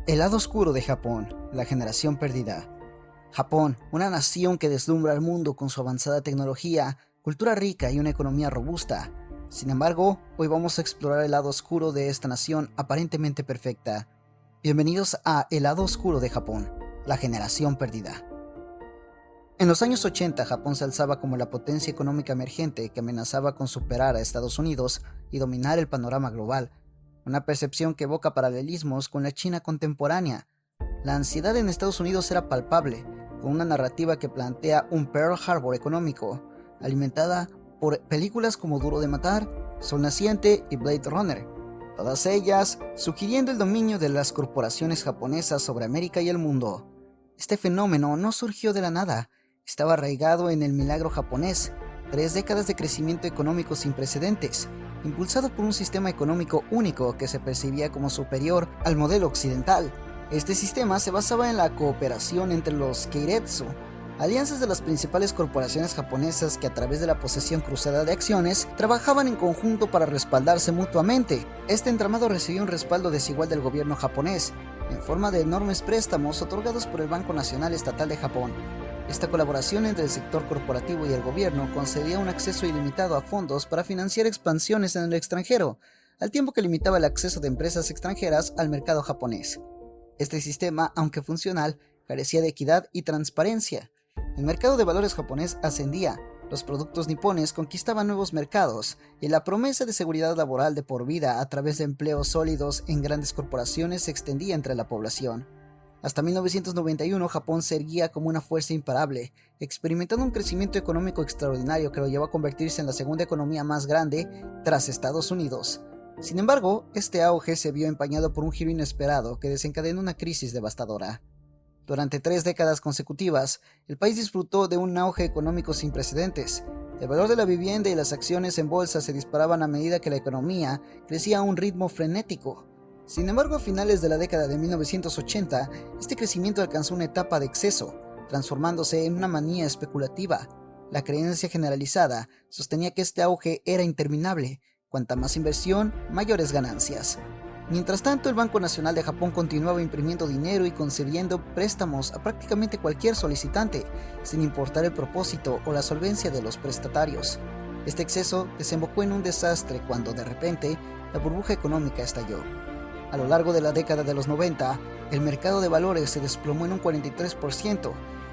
El lado oscuro de Japón, la generación perdida. Japón, una nación que deslumbra al mundo con su avanzada tecnología, cultura rica y una economía robusta. Sin embargo, hoy vamos a explorar el lado oscuro de esta nación aparentemente perfecta. Bienvenidos a El lado oscuro de Japón, la generación perdida. En los años 80, Japón se alzaba como la potencia económica emergente que amenazaba con superar a Estados Unidos y dominar el panorama global. Una percepción que evoca paralelismos con la China contemporánea. La ansiedad en Estados Unidos era palpable, con una narrativa que plantea un Pearl Harbor económico, alimentada por películas como Duro de Matar, Sol Naciente y Blade Runner, todas ellas sugiriendo el dominio de las corporaciones japonesas sobre América y el mundo. Este fenómeno no surgió de la nada, estaba arraigado en el milagro japonés, 3 décadas de crecimiento económico sin precedentes, impulsado por un sistema económico único que se percibía como superior al modelo occidental. Este sistema se basaba en la cooperación entre los keiretsu, alianzas de las principales corporaciones japonesas que a través de la posesión cruzada de acciones trabajaban en conjunto para respaldarse mutuamente. Este entramado recibió un respaldo desigual del gobierno japonés, en forma de enormes préstamos otorgados por el Banco Nacional Estatal de Japón. Esta colaboración entre el sector corporativo y el gobierno concedía un acceso ilimitado a fondos para financiar expansiones en el extranjero, al tiempo que limitaba el acceso de empresas extranjeras al mercado japonés. Este sistema, aunque funcional, carecía de equidad y transparencia. El mercado de valores japonés ascendía, los productos nipones conquistaban nuevos mercados, y la promesa de seguridad laboral de por vida a través de empleos sólidos en grandes corporaciones se extendía entre la población. Hasta 1991, Japón se erguía como una fuerza imparable, experimentando un crecimiento económico extraordinario que lo llevó a convertirse en la segunda economía más grande tras Estados Unidos. Sin embargo, este auge se vio empañado por un giro inesperado que desencadenó una crisis devastadora. Durante 3 décadas consecutivas, el país disfrutó de un auge económico sin precedentes. El valor de la vivienda y las acciones en bolsa se disparaban a medida que la economía crecía a un ritmo frenético. Sin embargo, a finales de la década de 1980, este crecimiento alcanzó una etapa de exceso, transformándose en una manía especulativa. La creencia generalizada sostenía que este auge era interminable. Cuanta más inversión, mayores ganancias. Mientras tanto, el Banco Nacional de Japón continuaba imprimiendo dinero y concediendo préstamos a prácticamente cualquier solicitante, sin importar el propósito o la solvencia de los prestatarios. Este exceso desembocó en un desastre cuando, de repente, la burbuja económica estalló. A lo largo de la década de los 90, el mercado de valores se desplomó en un 43%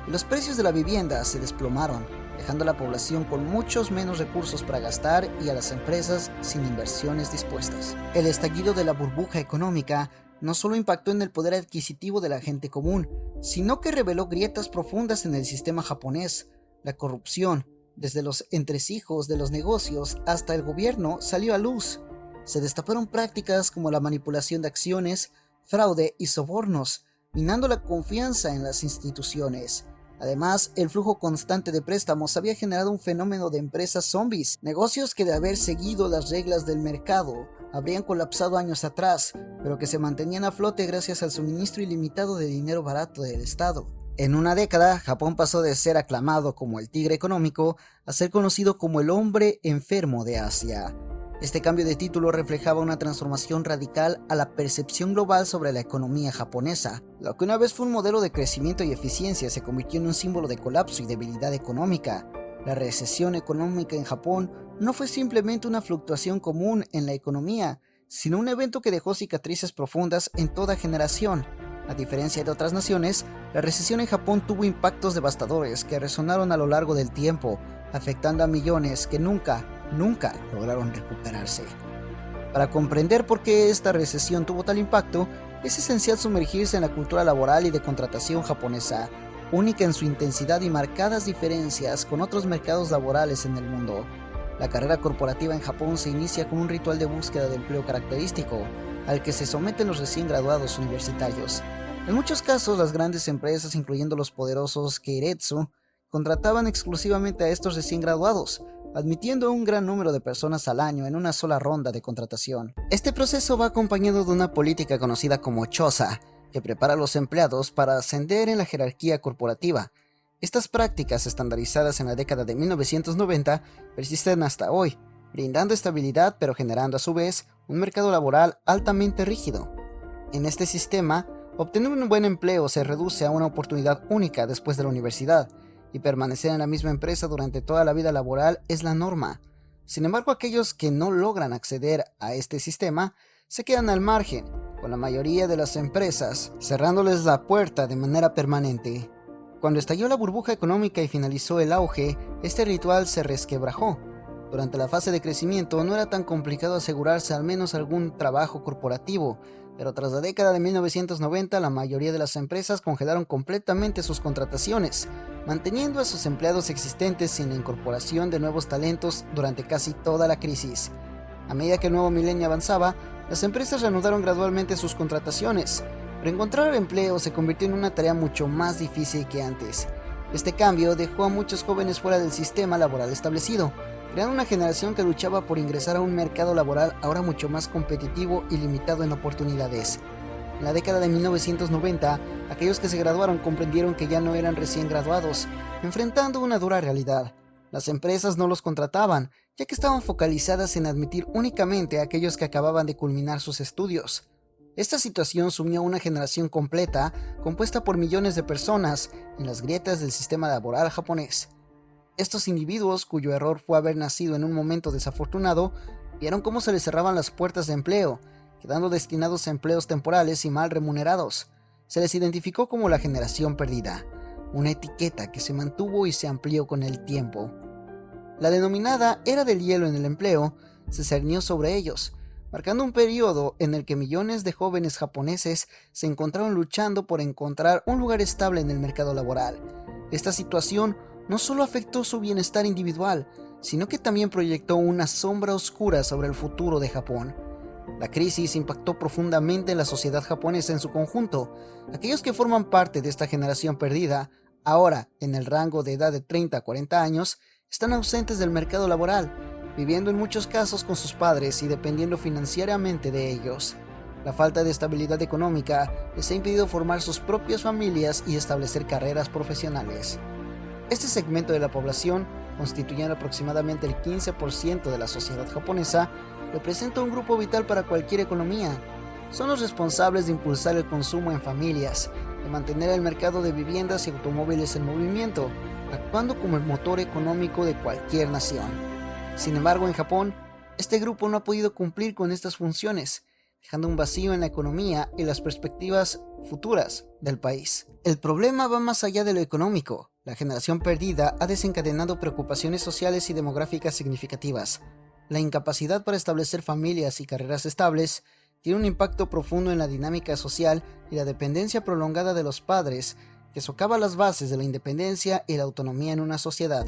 y los precios de la vivienda se desplomaron, dejando a la población con muchos menos recursos para gastar y a las empresas sin inversiones dispuestas. El estallido de la burbuja económica no solo impactó en el poder adquisitivo de la gente común, sino que reveló grietas profundas en el sistema japonés. La corrupción, desde los entresijos de los negocios hasta el gobierno, salió a luz. Se destaparon prácticas como la manipulación de acciones, fraude y sobornos, minando la confianza en las instituciones. Además, el flujo constante de préstamos había generado un fenómeno de empresas zombies, negocios que de haber seguido las reglas del mercado habrían colapsado años atrás, pero que se mantenían a flote gracias al suministro ilimitado de dinero barato del Estado. En una década, Japón pasó de ser aclamado como el tigre económico a ser conocido como el hombre enfermo de Asia. Este cambio de título reflejaba una transformación radical a la percepción global sobre la economía japonesa. Lo que una vez fue un modelo de crecimiento y eficiencia se convirtió en un símbolo de colapso y debilidad económica. La recesión económica en Japón no fue simplemente una fluctuación común en la economía, sino un evento que dejó cicatrices profundas en toda generación. A diferencia de otras naciones, la recesión en Japón tuvo impactos devastadores que resonaron a lo largo del tiempo, afectando a millones que nunca lograron recuperarse. Para comprender por qué esta recesión tuvo tal impacto, es esencial sumergirse en la cultura laboral y de contratación japonesa, única en su intensidad y marcadas diferencias con otros mercados laborales en el mundo. La carrera corporativa en Japón se inicia con un ritual de búsqueda de empleo característico, al que se someten los recién graduados universitarios. En muchos casos, las grandes empresas, incluyendo los poderosos keiretsu, contrataban exclusivamente a estos recién graduados, admitiendo un gran número de personas al año en una sola ronda de contratación. Este proceso va acompañado de una política conocida como choza, que prepara a los empleados para ascender en la jerarquía corporativa. Estas prácticas, estandarizadas en la década de 1990, persisten hasta hoy, brindando estabilidad pero generando a su vez un mercado laboral altamente rígido. En este sistema, Obtener un buen empleo se reduce a una oportunidad única después de la universidad, y permanecer en la misma empresa durante toda la vida laboral es la norma. Sin embargo, aquellos que no logran acceder a este sistema se quedan al margen, con la mayoría de las empresas cerrándoles la puerta de manera permanente. Cuando estalló la burbuja económica y finalizó el auge, este ritual se resquebrajó. Durante la fase de crecimiento no era tan complicado asegurarse al menos algún trabajo corporativo, pero tras la década de 1990 la mayoría de las empresas congelaron completamente sus contrataciones, manteniendo a sus empleados existentes sin la incorporación de nuevos talentos durante casi toda la crisis. A medida que el nuevo milenio avanzaba, las empresas reanudaron gradualmente sus contrataciones, pero encontrar empleo se convirtió en una tarea mucho más difícil que antes. Este cambio dejó a muchos jóvenes fuera del sistema laboral establecido, creando una generación que luchaba por ingresar a un mercado laboral ahora mucho más competitivo y limitado en oportunidades. En la década de 1990, aquellos que se graduaron comprendieron que ya no eran recién graduados, enfrentando una dura realidad. Las empresas no los contrataban, ya que estaban focalizadas en admitir únicamente a aquellos que acababan de culminar sus estudios. Esta situación sumió a una generación completa, compuesta por millones de personas, en las grietas del sistema laboral japonés. Estos individuos, cuyo error fue haber nacido en un momento desafortunado, vieron cómo se les cerraban las puertas de empleo, quedando destinados a empleos temporales y mal remunerados. Se les identificó como la generación perdida, una etiqueta que se mantuvo y se amplió con el tiempo. La denominada era del hielo en el empleo se cernió sobre ellos, marcando un periodo en el que millones de jóvenes japoneses se encontraron luchando por encontrar un lugar estable en el mercado laboral. Esta situación no solo afectó su bienestar individual, sino que también proyectó una sombra oscura sobre el futuro de Japón. La crisis impactó profundamente en la sociedad japonesa en su conjunto. Aquellos que forman parte de esta generación perdida, ahora en el rango de edad de 30 a 40 años, están ausentes del mercado laboral, viviendo en muchos casos con sus padres y dependiendo financieramente de ellos. La falta de estabilidad económica les ha impedido formar sus propias familias y establecer carreras profesionales. Este segmento de la población, constituyendo aproximadamente el 15% de la sociedad japonesa, representa un grupo vital para cualquier economía. Son los responsables de impulsar el consumo en familias, de mantener el mercado de viviendas y automóviles en movimiento, actuando como el motor económico de cualquier nación. Sin embargo, en Japón, este grupo no ha podido cumplir con estas funciones, dejando un vacío en la economía y las perspectivas futuras del país. El problema va más allá de lo económico. La generación perdida ha desencadenado preocupaciones sociales y demográficas significativas. La incapacidad para establecer familias y carreras estables tiene un impacto profundo en la dinámica social y la dependencia prolongada de los padres, que socava las bases de la independencia y la autonomía en una sociedad.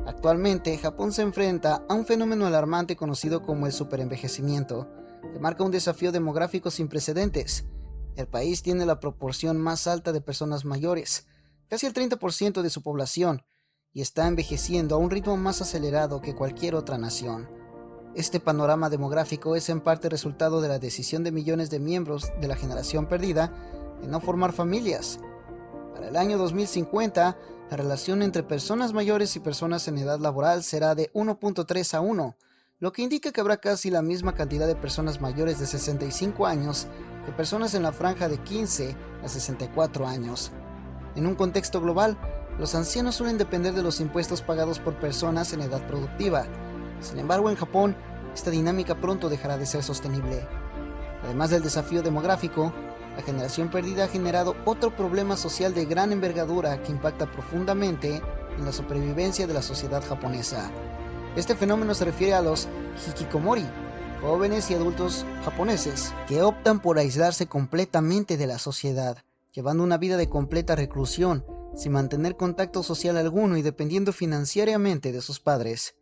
Actualmente, Japón se enfrenta a un fenómeno alarmante conocido como el superenvejecimiento, que marca un desafío demográfico sin precedentes. El país tiene la proporción más alta de personas mayores, casi el 30% de su población, y está envejeciendo a un ritmo más acelerado que cualquier otra nación. Este panorama demográfico es en parte resultado de la decisión de millones de miembros de la generación perdida de no formar familias. Para el año 2050, la relación entre personas mayores y personas en edad laboral será de 1.3 a 1, lo que indica que habrá casi la misma cantidad de personas mayores de 65 años que personas en la franja de 15 a 64 años. En un contexto global, los ancianos suelen depender de los impuestos pagados por personas en edad productiva. Sin embargo, en Japón, esta dinámica pronto dejará de ser sostenible. Además del desafío demográfico, la generación perdida ha generado otro problema social de gran envergadura que impacta profundamente en la supervivencia de la sociedad japonesa. Este fenómeno se refiere a los hikikomori, jóvenes y adultos japoneses, que optan por aislarse completamente de la sociedad, llevando una vida de completa reclusión, sin mantener contacto social alguno y dependiendo financieramente de sus padres.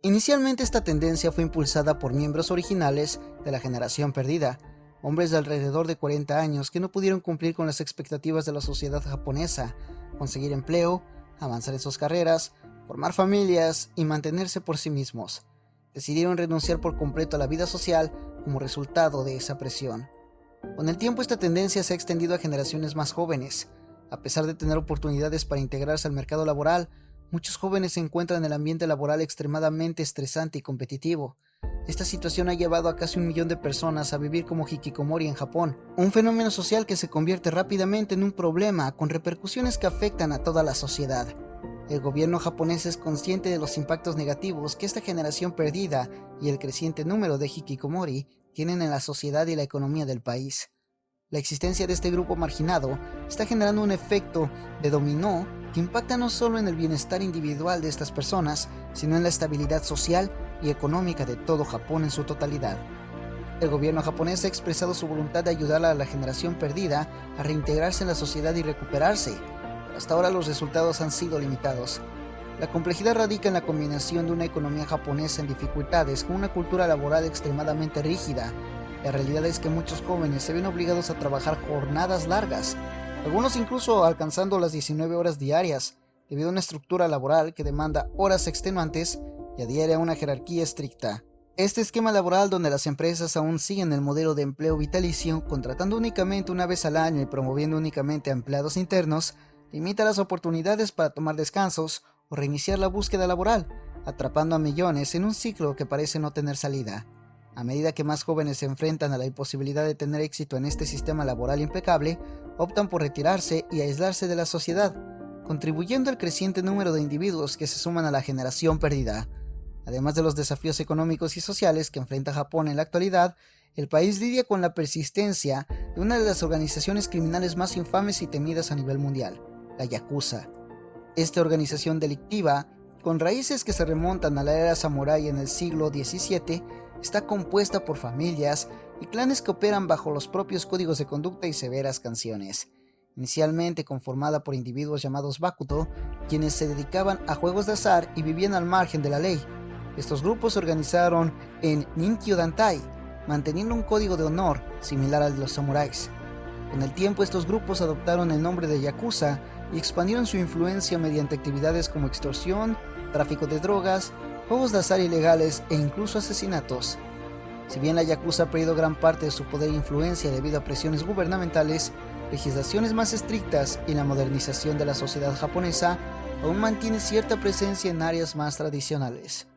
Inicialmente esta tendencia fue impulsada por miembros originales de la generación perdida, hombres de alrededor de 40 años que no pudieron cumplir con las expectativas de la sociedad japonesa, conseguir empleo, avanzar en sus carreras, formar familias y mantenerse por sí mismos. Decidieron renunciar por completo a la vida social como resultado de esa presión. Con el tiempo esta tendencia se ha extendido a generaciones más jóvenes. A pesar de tener oportunidades para integrarse al mercado laboral, muchos jóvenes se encuentran en el ambiente laboral extremadamente estresante y competitivo. Esta situación ha llevado a casi 1 millón de personas a vivir como hikikomori en Japón, un fenómeno social que se convierte rápidamente en un problema con repercusiones que afectan a toda la sociedad. El gobierno japonés es consciente de los impactos negativos que esta generación perdida y el creciente número de hikikomori tienen en la sociedad y la economía del país. La existencia de este grupo marginado está generando un efecto de dominó que impacta no solo en el bienestar individual de estas personas, sino en la estabilidad social y económica de todo Japón en su totalidad. El gobierno japonés ha expresado su voluntad de ayudar a la generación perdida a reintegrarse en la sociedad y recuperarse, pero hasta ahora los resultados han sido limitados. La complejidad radica en la combinación de una economía japonesa en dificultades con una cultura laboral extremadamente rígida. La realidad es que muchos jóvenes se ven obligados a trabajar jornadas largas, algunos incluso alcanzando las 19 horas diarias, debido a una estructura laboral que demanda horas extenuantes y adhiere a una jerarquía estricta. Este esquema laboral, donde las empresas aún siguen el modelo de empleo vitalicio, contratando únicamente una vez al año y promoviendo únicamente a empleados internos, limita las oportunidades para tomar descansos o reiniciar la búsqueda laboral, atrapando a millones en un ciclo que parece no tener salida. A medida que más jóvenes se enfrentan a la imposibilidad de tener éxito en este sistema laboral impecable, optan por retirarse y aislarse de la sociedad, contribuyendo al creciente número de individuos que se suman a la generación perdida. Además de los desafíos económicos y sociales que enfrenta Japón en la actualidad, el país lidia con la persistencia de una de las organizaciones criminales más infames y temidas a nivel mundial, la Yakuza. Esta organización delictiva, con raíces que se remontan a la era samurái en el siglo XVII, está compuesta por familias y clanes que operan bajo los propios códigos de conducta y severas sanciones. Inicialmente conformada por individuos llamados Bakuto, quienes se dedicaban a juegos de azar y vivían al margen de la ley. Estos grupos se organizaron en Ninkyo Dantai, manteniendo un código de honor similar al de los samuráis. Con el tiempo, estos grupos adoptaron el nombre de Yakuza y expandieron su influencia mediante actividades como extorsión, tráfico de drogas, juegos de azar ilegales e incluso asesinatos. Si bien la Yakuza ha perdido gran parte de su poder e influencia debido a presiones gubernamentales, legislaciones más estrictas y la modernización de la sociedad japonesa, aún mantiene cierta presencia en áreas más tradicionales.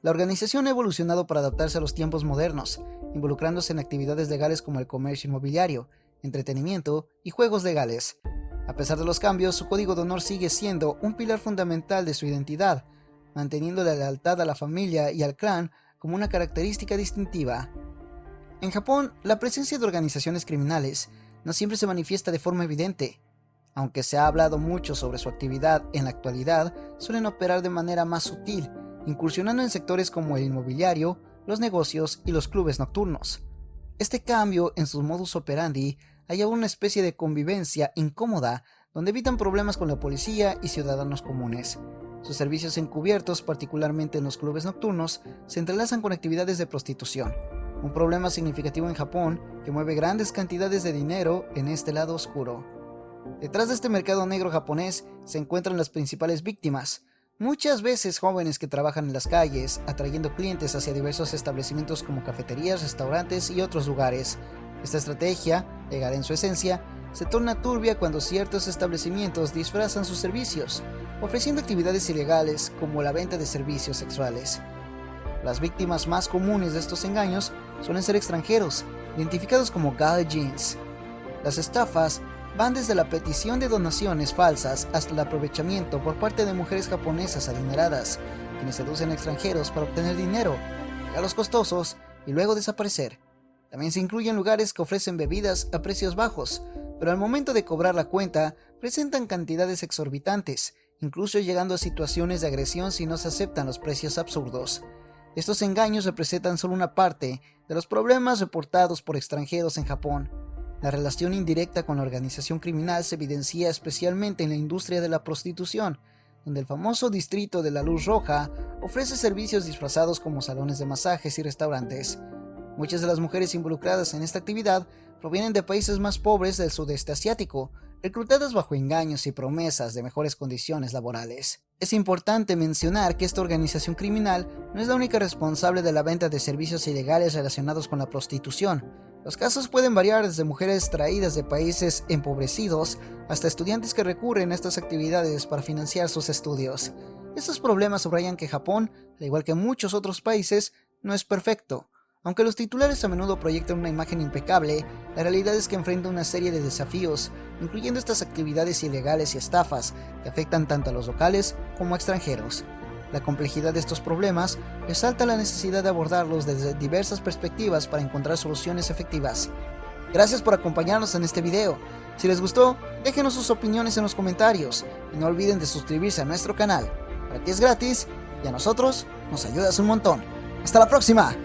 La organización ha evolucionado para adaptarse a los tiempos modernos, involucrándose en actividades legales como el comercio inmobiliario, entretenimiento y juegos legales. A pesar de los cambios, su código de honor sigue siendo un pilar fundamental de su identidad, manteniendo la lealtad a la familia y al clan como una característica distintiva. En Japón, la presencia de organizaciones criminales no siempre se manifiesta de forma evidente. Aunque se ha hablado mucho sobre su actividad en la actualidad, suelen operar de manera más sutil, incursionando en sectores como el inmobiliario, los negocios y los clubes nocturnos. Este cambio en sus modus operandi ha llevado a una especie de convivencia incómoda, donde evitan problemas con la policía y ciudadanos comunes. Sus servicios encubiertos, particularmente en los clubes nocturnos, se entrelazan con actividades de prostitución, un problema significativo en Japón que mueve grandes cantidades de dinero en este lado oscuro. Detrás de este mercado negro japonés se encuentran las principales víctimas, muchas veces jóvenes que trabajan en las calles, atrayendo clientes hacia diversos establecimientos como cafeterías, restaurantes y otros lugares. Esta estrategia, legal en su esencia, se torna turbia cuando ciertos establecimientos disfrazan sus servicios, ofreciendo actividades ilegales como la venta de servicios sexuales. Las víctimas más comunes de estos engaños suelen ser extranjeros, identificados como gaijins. Las estafas van desde la petición de donaciones falsas hasta el aprovechamiento por parte de mujeres japonesas adineradas, quienes seducen a extranjeros para obtener dinero, regalos costosos y luego desaparecer. También se incluyen lugares que ofrecen bebidas a precios bajos, pero al momento de cobrar la cuenta presentan cantidades exorbitantes, incluso llegando a situaciones de agresión si no se aceptan los precios absurdos. Estos engaños representan solo una parte de los problemas reportados por extranjeros en Japón. La relación indirecta con la organización criminal se evidencia especialmente en la industria de la prostitución, donde el famoso distrito de la Luz Roja ofrece servicios disfrazados como salones de masajes y restaurantes. Muchas de las mujeres involucradas en esta actividad provienen de países más pobres del sudeste asiático, reclutadas bajo engaños y promesas de mejores condiciones laborales. Es importante mencionar que esta organización criminal no es la única responsable de la venta de servicios ilegales relacionados con la prostitución. Los casos pueden variar desde mujeres traídas de países empobrecidos hasta estudiantes que recurren a estas actividades para financiar sus estudios. Estos problemas subrayan que Japón, al igual que muchos otros países, no es perfecto. Aunque los titulares a menudo proyectan una imagen impecable, la realidad es que enfrenta una serie de desafíos, incluyendo estas actividades ilegales y estafas que afectan tanto a los locales como a extranjeros. La complejidad de estos problemas resalta la necesidad de abordarlos desde diversas perspectivas para encontrar soluciones efectivas. Gracias por acompañarnos en este video. Si les gustó, déjenos sus opiniones en los comentarios y no olviden de suscribirse a nuestro canal. Para ti es gratis y a nosotros nos ayudas un montón. ¡Hasta la próxima!